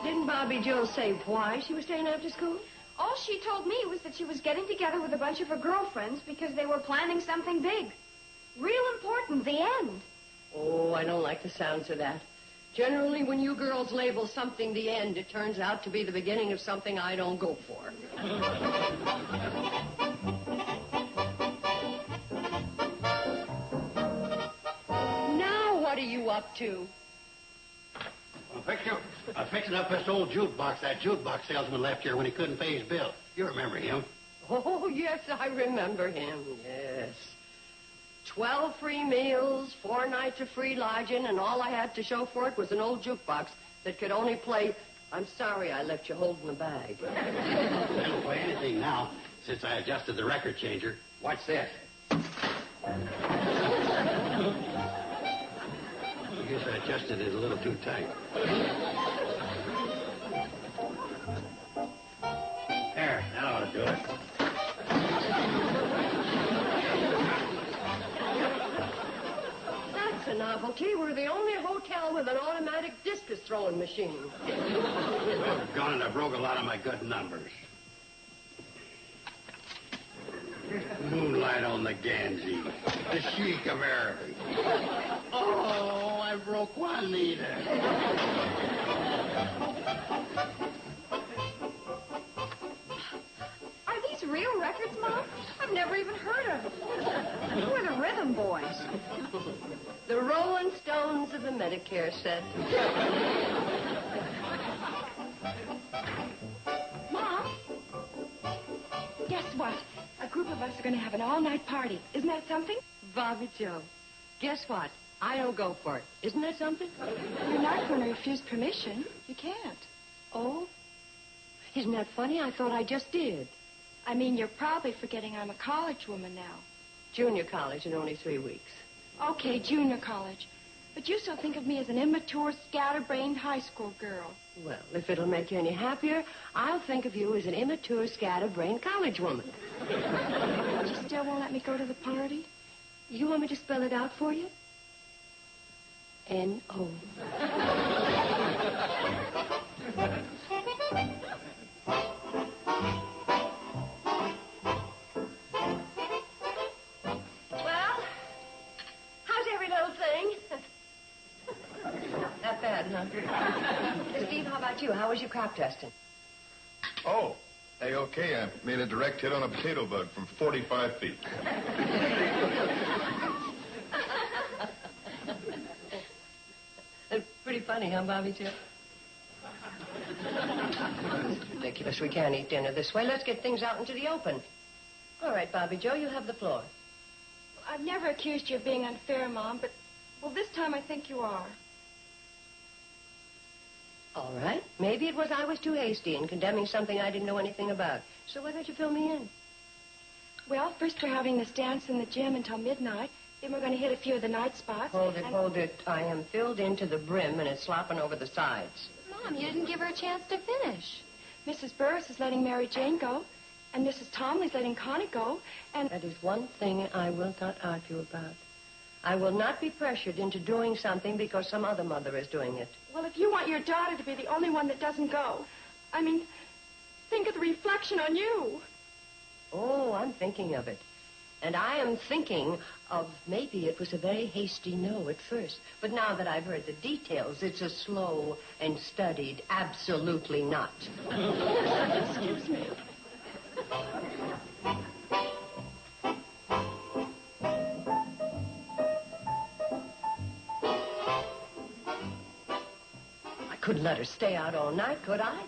Didn't Bobby Joe say why she was staying after school? All she told me was that she was getting together with a bunch of her girlfriends because they were planning something big. Real important, the end. Oh, I don't like the sounds of that. Generally, when you girls label something the end, it turns out to be the beginning of something I don't go for. Now, what are you up to? I'm fixing up this old jukebox that jukebox salesman left here when he couldn't pay his bill. You remember him? Oh, yes, I remember him, yes. 12 free meals, 4 nights of free lodging, and all I had to show for it was an old jukebox that could only play I'm Sorry I Left You Holding the Bag. They don't play anything now since I adjusted the record changer. Watch this. I guess I adjusted it a little too tight. There, that ought to do it. That's a novelty. We're the only hotel with an automatic discus throwing machine. Doggone it, I broke a lot of my good numbers. Moonlight on the Ganges, the chic of Araby. Oh, I broke Juanita. Are these real records, Mom? I've never even heard of them. Who are the Rhythm Boys? The Rolling Stones of the Medicare set. Mom, guess what? A group of us are going to have an all-night party. Isn't that something? Bobby Joe, guess what? I don't go for it. Isn't that something? You're not going to refuse permission. You can't. Oh? Isn't that funny? I thought I just did. I mean, you're probably forgetting I'm a college woman now. Junior college in only 3 weeks. Okay, junior college. But you still think of me as an immature, scatterbrained high school girl. Well, if it'll make you any happier, I'll think of you as an immature, scatterbrained college woman. But you still won't let me go to the party? You want me to spell it out for you? N-O. Well, how's every little thing? Not bad, huh? Steve, how about you? How was your crop dusting? Oh, A-OK. I made a direct hit on a potato bug from 45 feet. Pretty funny, huh, Bobby Joe? It's ridiculous. We can't eat dinner this way. Let's get things out into the open. All right, Bobby Joe, you have the floor. I've never accused you of being unfair, Mom, but, well, this time I think you are. All right. Maybe it was I was too hasty in condemning something I didn't know anything about. So why don't you fill me in? Well, first we're having this dance in the gym until midnight. Then we're going to hit a few of the night spots. Hold it. I am filled into the brim and it's slopping over the sides. Mom, you didn't give her a chance to finish. Mrs. Burris is letting Mary Jane go, and Mrs. Tomley's letting Connie go, and... That is one thing I will not argue about. I will not be pressured into doing something because some other mother is doing it. Well, if you want your daughter to be the only one that doesn't go, I mean, think of the reflection on you. Oh, I'm thinking of it. And I am thinking of maybe it was a very hasty no at first. But now that I've heard the details, it's a slow and studied absolutely not. Excuse me. I couldn't let her stay out all night, could I?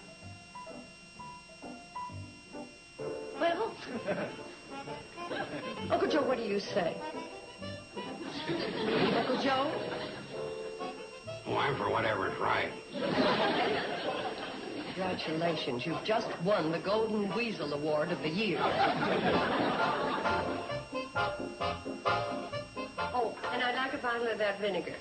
Well... Uncle Joe, what do you say? Uncle Joe? Oh, I'm for whatever is right. Congratulations. You've just won the Golden Weasel Award of the year. Oh, and I'd like a bottle of that vinegar.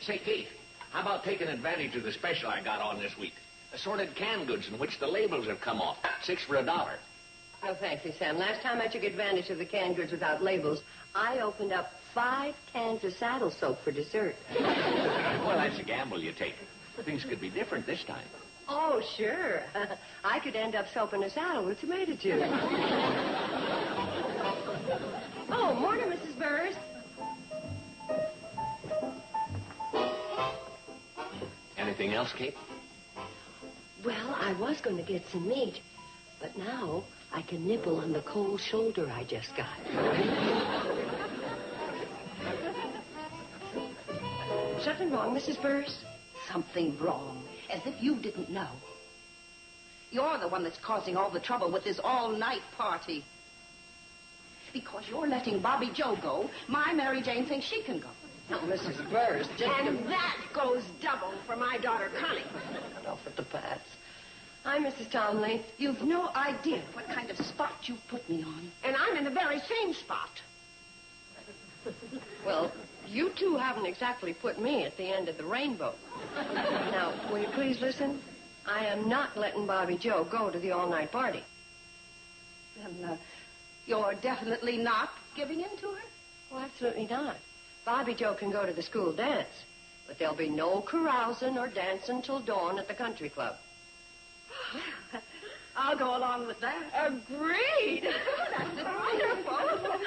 Say, Keith, how about taking advantage of the special I got on this week? Assorted canned goods in which the labels have come off. 6 for $1. No, thank you, Sam. Last time I took advantage of the canned goods without labels, I opened up 5 cans of saddle soap for dessert. Well, that's a gamble you take. Things could be different this time. Oh, sure. I could end up soaping a saddle with tomato juice. Oh, morning, Mrs. Burrs. Anything else, Kate? Well, I was going to get some meat, but now I can nibble on the cold shoulder I just got. Something wrong, Mrs. Burrs? Something wrong, as if you didn't know. You're the one that's causing all the trouble with this all-night party. Because you're letting Bobby Joe go, my Mary Jane thinks she can go. Now, Mrs. Burrs, just... And that goes double for my daughter, Connie. Off at the pats. Hi, Mrs. Tomley. You've no idea what kind of spot you put me on. And I'm in the very same spot. Well, you two haven't exactly put me at the end of the rainbow. Now, will you please listen? I am not letting Bobby Joe go to the all-night party. Then, you're definitely not giving in to her? Well, absolutely not. Bobby Joe can go to the school dance, but there'll be no carousing or dancing till dawn at the country club. I'll go along with that. Agreed. That's wonderful.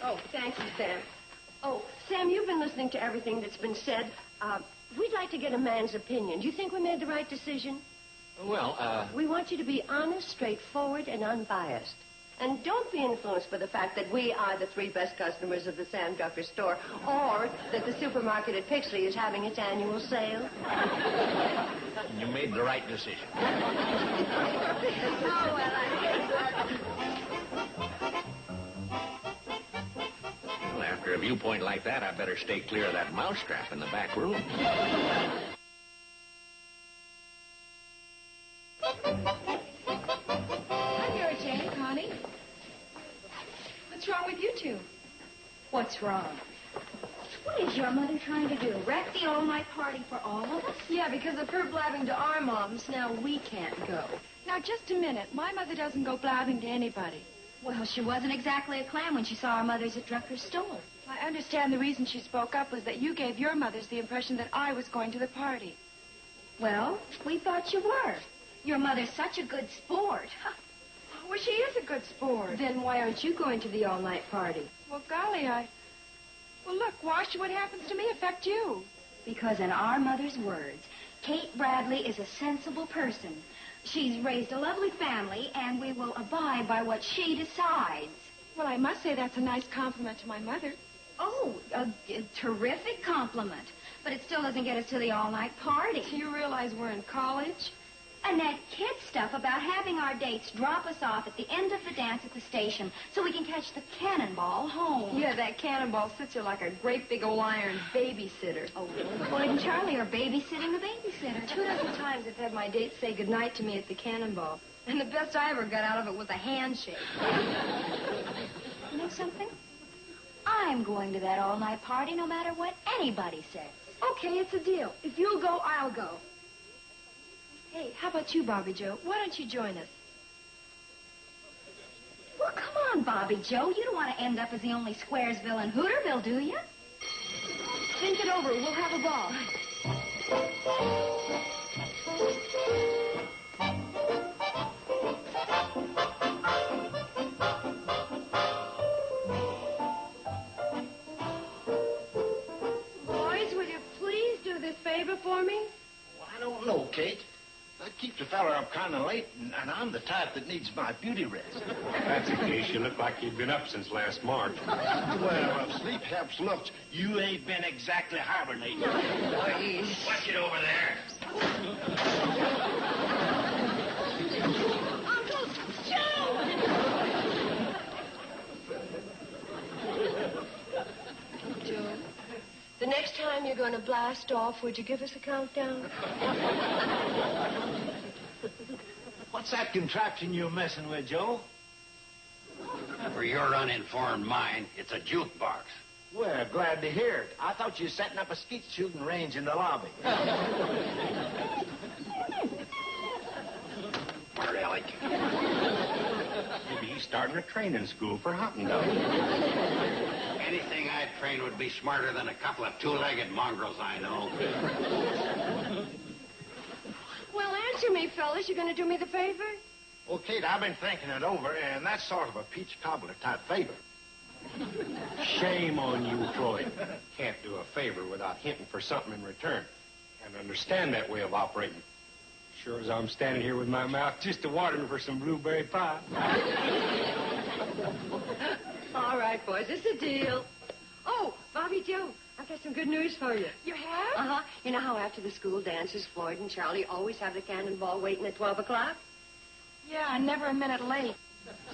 Oh, thank you, Sam. Oh, Sam, you've been listening to everything that's been said. We'd like to get a man's opinion. Do you think we made the right decision? Well, We want you to be honest, straightforward, and unbiased. And don't be influenced by the fact that we are the 3 best customers of the Sam Ducker store, or that the supermarket at Pixley is having its annual sale. you made the right decision. Oh, well, Well, after a viewpoint like that, I better stay clear of that mousetrap in the back room. Hi, Mary Jane, Connie. What's wrong with you two? What's wrong? What is your mother trying to do? Wreck the all-night party for all of us? Yeah, because of her blabbing to our moms, now we can't go. Now, just a minute. My mother doesn't go blabbing to anybody. Well, she wasn't exactly a clam when she saw our mothers at Drucker's store. I understand the reason she spoke up was that you gave your mothers the impression that I was going to the party. Well, we thought you were. Your mother's such a good sport. Well, she is a good sport. Then why aren't you going to the all-night party? Well, golly, Well, look, why should what happens to me affect you? Because in our mother's words, Kate Bradley is a sensible person. She's raised a lovely family, and we will abide by what she decides. Well, I must say that's a nice compliment to my mother. Oh, a terrific compliment. But it still doesn't get us to the all-night party. Do you realize we're in college? And that kid stuff about having our dates drop us off at the end of the dance at the station so we can catch the cannonball home. Yeah, that cannonball sits here like a great big old iron babysitter. Oh, Lloyd and Charlie are babysitting the babysitter. 2 times I've had my dates say goodnight to me at the cannonball. And the best I ever got out of it was a handshake. You know something? I'm going to that all-night party no matter what anybody says. Okay, it's a deal. If you'll go, I'll go. Hey, how about you, Bobby Joe? Why don't you join us? Well, come on, Bobby Joe. You don't want to end up as the only Squaresville in Hooterville, do you? Think it over. We'll have a ball. Boys, will you please do this favor for me? Well, I don't know, Kate. That keeps a fella up kind of late, and I'm the type that needs my beauty rest. If that's the case, you look like you've been up since last March. Well, if sleep helps looks, you ain't been exactly hibernating. Please. Watch it over there. Uncle Joe! Joe, the next time you're going to blast off, would you give us a countdown? What's that contraption you're messing with, Joe? For your uninformed mind, it's a jukebox. Well, glad to hear it. I thought you were setting up a skeet shooting range in the lobby. Where, Alec? Maybe he's starting a training school for hunting dogs. Anything I'd train would be smarter than a couple of two-legged mongrels I know. Well, answer me, fellas. You going to do me the favor? Well, Kate, I've been thinking it over, and that's sort of a peach cobbler type favor. Shame on you, Floyd. Can't do a favor without hinting for something in return. Can't understand that way of operating. Sure as I'm standing here with my mouth just a-watering for some blueberry pie. All right, boys, it's a deal. Oh, Bobby Joe, I've got some good news for you. You have? Uh-huh. You know how after the school dances, Floyd and Charlie always have the cannonball waiting at 12 o'clock? Yeah, never a minute late.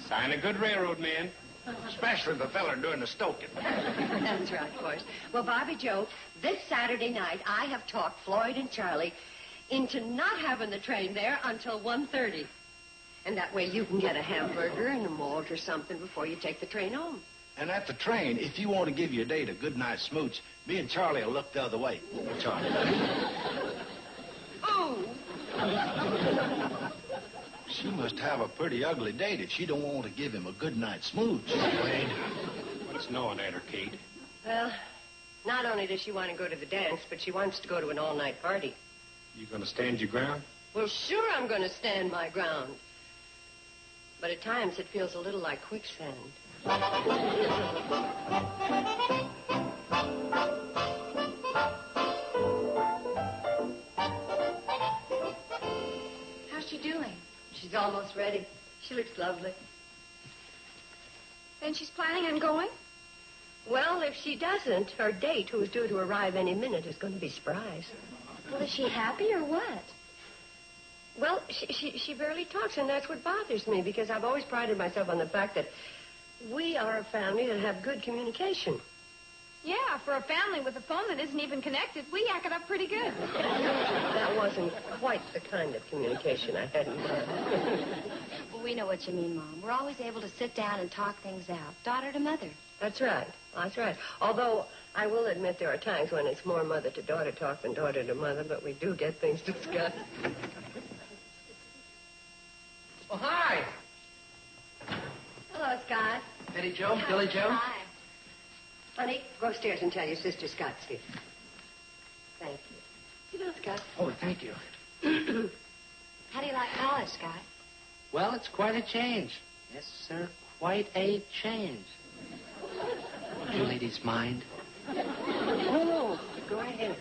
Sign a good railroad man. Especially the feller doing the stoking. That's right, boys. Well, Bobby Joe, this Saturday night, I have talked Floyd and Charlie into not having the train there until 1:30. And that way you can get a hamburger and a malt or something before you take the train home. And at the train, if you want to give your date a good night smooch, me and Charlie will look the other way. Charlie. Oh! She must have a pretty ugly date if she don't want to give him a good night smooch. Wade, what's gnawing at her, Kate? Well, not only does she want to go to the dance, but she wants to go to an all-night party. You gonna stand your ground? Well, sure I'm going to stand my ground. But at times it feels a little like quicksand. How's she doing? She's almost ready. She looks lovely. Then she's planning on going? Well, if she doesn't, her date, who is due to arrive any minute, is going to be surprised. Well, is she happy or what? Well, she barely talks, and that's what bothers me, because I've always prided myself on the fact that we are a family that have good communication. Yeah, for a family with a phone that isn't even connected, we yak it up pretty good. That wasn't quite the kind of communication I had in mind. Well, we know what you mean, Mom. We're always able to sit down and talk things out, daughter to mother. That's right. That's right. Although I will admit there are times when it's more mother to daughter talk than daughter to mother, but we do get things discussed. Oh, hi. Hello, Scott. Betty Joe, Billy Joe. Hi. Honey, go upstairs and tell your sister Scott's here. Thank you. You know, Scott. Oh, thank you. How do you like college, Scott? Well, it's quite a change. Yes, sir, quite a change. Would you ladies mind? No, go ahead.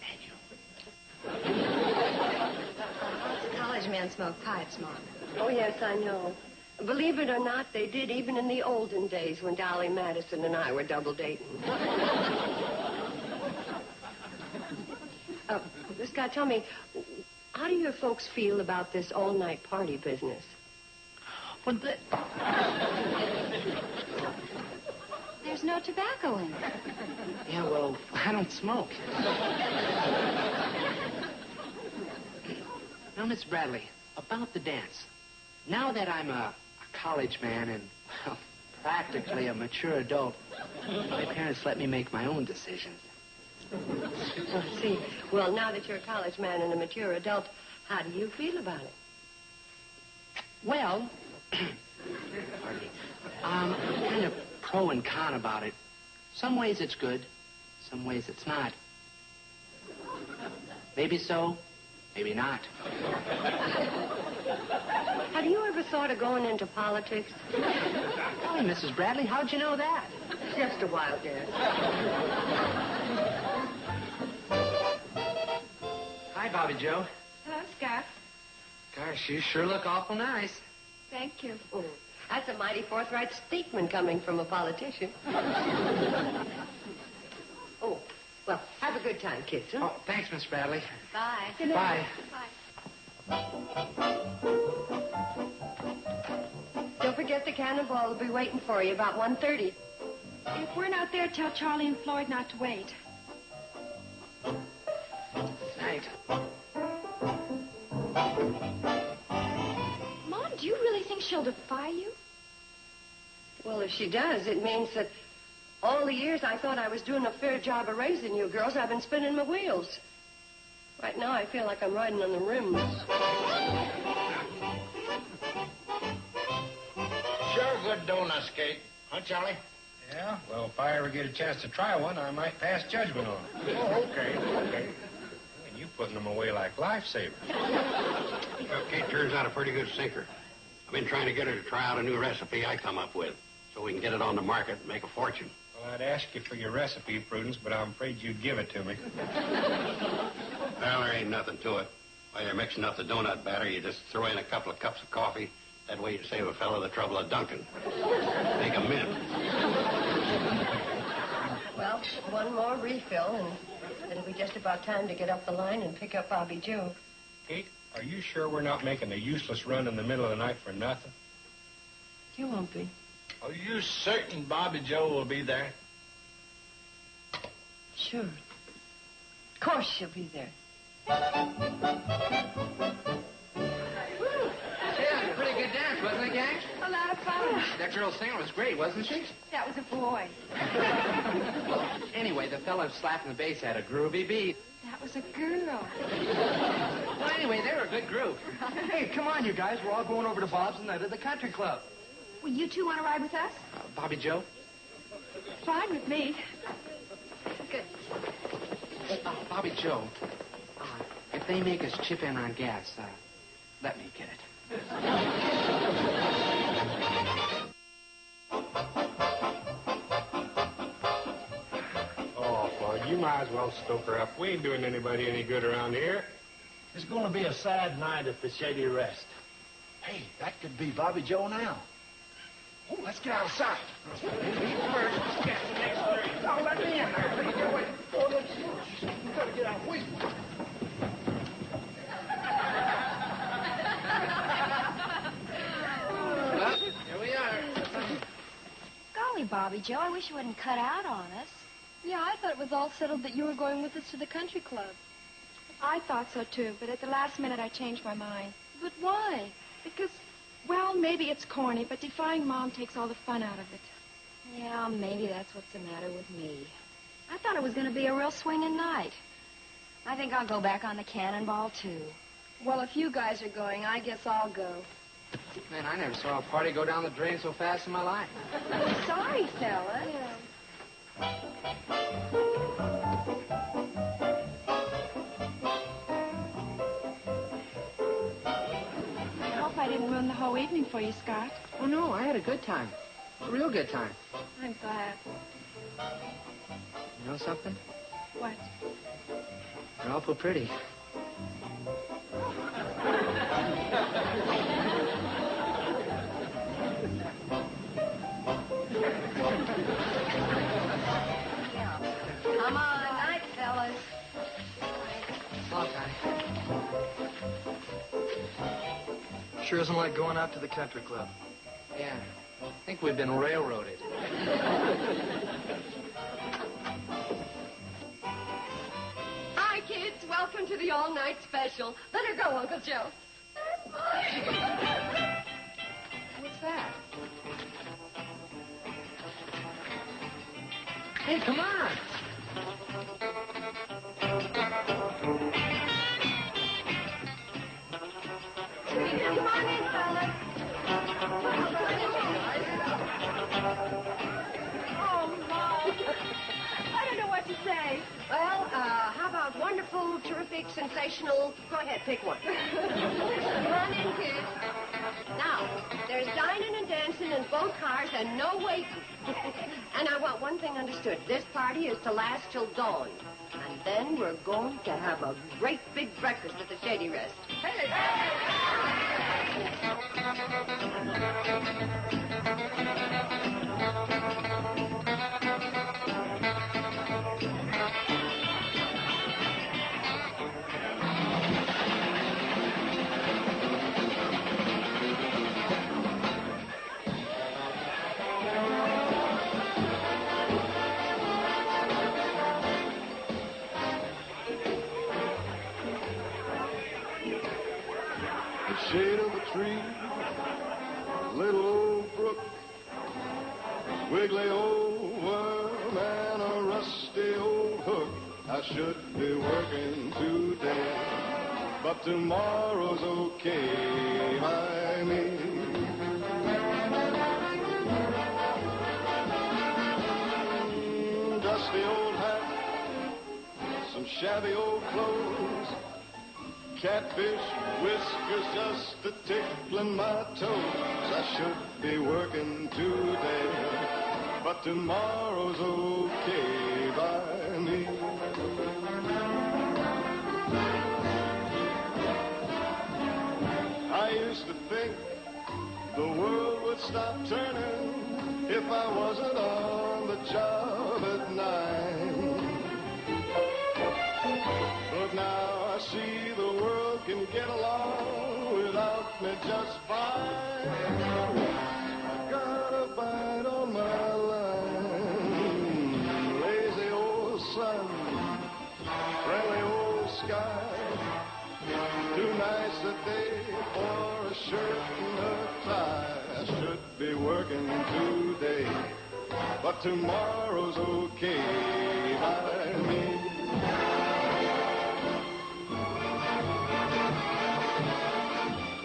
Thank you. College men smoke pipes, Mom. Oh, yes, I know. Believe it or not, they did even in the olden days when Dolly Madison and I were double dating. Scott, tell me, how do your folks feel about this all-night party business? Well, There's no tobacco in it. yeah, well, I don't smoke. Now, Miss Bradley, about the dance. Now that I'm a college man and, well, practically a mature adult, my parents let me make my own decisions. Oh, I see. Well, now that you're a college man and a mature adult, how do you feel about it? Well, pardon me, kind of pro and con about it. Some ways it's good, some ways it's not. Maybe so, maybe not. Have you ever thought of going into politics? Golly, Mrs. Bradley, how'd you know that? Just a wild guess. Hi, Bobby Joe. Hello, Scott. Gosh, you sure look awful nice. Thank you. Oh, that's a mighty forthright statement coming from a politician. Oh, well, have a good time, kids, huh? Oh, thanks, Miss Bradley. Bye. Good night. Bye. Don't forget the cannonball will be waiting for you about 1:30. If we're not there, tell Charlie and Floyd not to wait. Night. Mom, do you really think she'll defy you? Well, if she does, it means that all the years I thought I was doing a fair job of raising you girls, I've been spinning my wheels. Right now, I feel like I'm riding on the rims. Sure good donuts, Kate. Huh, Charlie? Yeah? Well, if I ever get a chance to try one, I might pass judgment on it. Oh, okay. And you putting them away like lifesavers. Well, Kate turns out a pretty good sinker. I've been trying to get her to try out a new recipe I come up with so we can get it on the market and make a fortune. Well, I'd ask you for your recipe, Prudence, but I'm afraid you'd give it to me. Well, there ain't nothing to it. While you're mixing up the donut batter, you just throw in a couple of cups of coffee. That way you save a fellow the trouble of dunking. Make a mint. Well, one more refill, and it'll be just about time to get up the line and pick up Bobby Joe. Kate, are you sure we're not making a useless run in the middle of the night for nothing? You won't be. Are you certain Bobby Joe will be there? Sure. Of course she'll be there. Yeah, pretty good dance, wasn't it, gang? A lot of fun. That girl singer was great, wasn't she? That was a boy. Anyway, the fella slapping the bass had a groovy beat. That was a girl. Well, anyway, they were a good group. Hey, come on, you guys. We're all going over to Bob's tonight at the country club. Well, you two want to ride with us? Bobby Joe? Fine with me. Good. Bobby Joe, if they make us chip in on gas, let me get it. Oh, Floyd, you might as well stoke her up. We ain't doing anybody any good around here. It's going to be a sad night at the Shady Rest. Hey, that could be Bobby Joe now. Oh, let's get outside. Me first, get the next three. Oh, let me in there. Let me get away. Oh, let's you gotta get out. Wait. Well, here we are. Golly, Bobby Joe, I wish you wouldn't cut out on us. Yeah, I thought it was all settled that you were going with us to the country club. I thought so, too, but at the last minute I changed my mind. But why? Because, well, maybe it's corny, but defying Mom takes all the fun out of it. Yeah, maybe that's what's the matter with me. I thought it was going to be a real swinging night. I think I'll go back on the cannonball, too. Well, if you guys are going, I guess I'll go. Man, I never saw a party go down the drain so fast in my life. I'm sorry, fella. Yeah. I hope I didn't ruin the whole evening for you, Scott. Oh, no, I had a good time. A real good time. I'm glad. You know something? What? You're awful pretty. Come on, night, fellas. Long time. Sure isn't like going out to the country club. Yeah, I think we've been railroaded. Hi, kids. Welcome to the all-night special. Let her go, Uncle Joe. What's that? Hey, come on. Come on in, fellas. Oh, Mom. I don't know what to say. Well, how about wonderful, terrific, sensational? Go ahead, pick one. Come on in, kids. Now, there's dining and dancing in both cars and no waiting. And I want one thing understood. This party is to last till dawn. And then we're going to have a great big breakfast at the Shady Rest. Hey! Shade of a tree, little old brook, wiggly old worm and a rusty old hook. I should be working today, but tomorrow's okay by me. shabby old clothes. Catfish whiskers just a-tickling my toes. I should be working today, but tomorrow's okay by me. I used to think the world would stop turning if I wasn't on the job at 9. But now I see the world can get along without me just fine. I got a bite on my line. Lazy old sun, friendly old sky. Too nice a day for a shirt and a tie. I should be working today, but tomorrow's okay by me.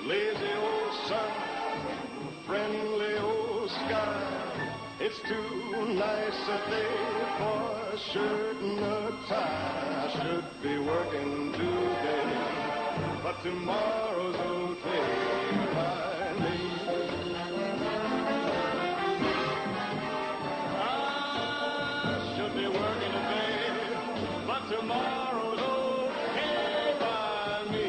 Lazy old sun, friendly old sky. It's too nice a day for a shirt and a tie. I should be working today, but tomorrow's okay by me. I should be working today, but tomorrow's okay by me.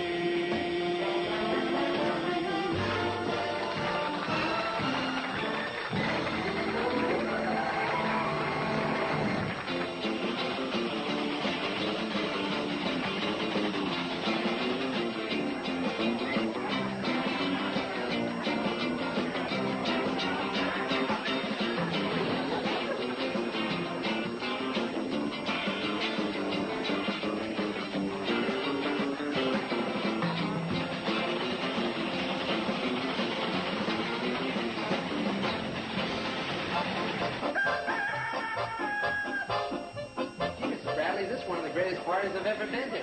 Greatest parties I've ever been to.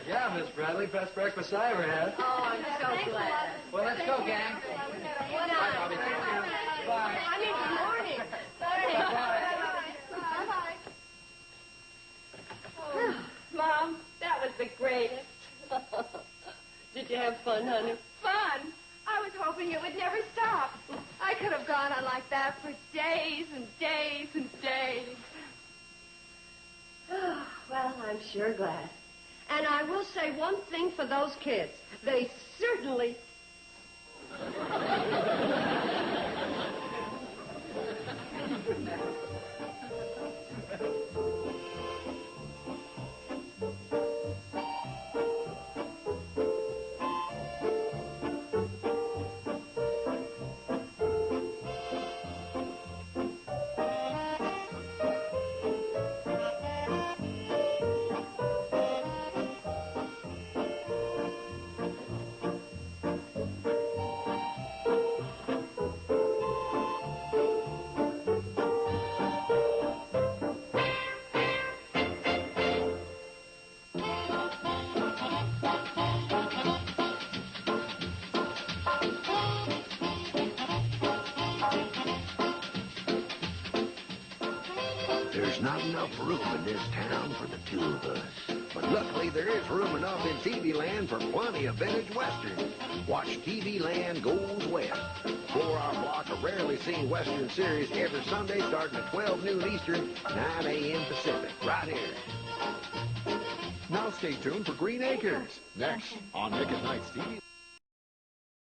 Yeah, Miss Bradley, best breakfast I ever had. Oh, I'm so glad. Well, let's go, gang. Good night. Bobby. Bye. I mean, good morning. Bye-bye. Oh, Mom, that was the greatest. Did you have fun, honey? Fun. I was hoping it would never stop. I could have gone on like that for days and days and days. Oh, well, I'm sure glad. And I will say one thing for those kids. They certainly... There's not enough room in this town for the two of us. But luckily there is room enough in TV Land for plenty of vintage westerns. Watch TV Land Goes West. 4-hour block of rarely seen western series every Sunday starting at 12 noon Eastern, 9 a.m. Pacific. Right here. Now stay tuned for Green Acres. Next on Nick at Night's TV.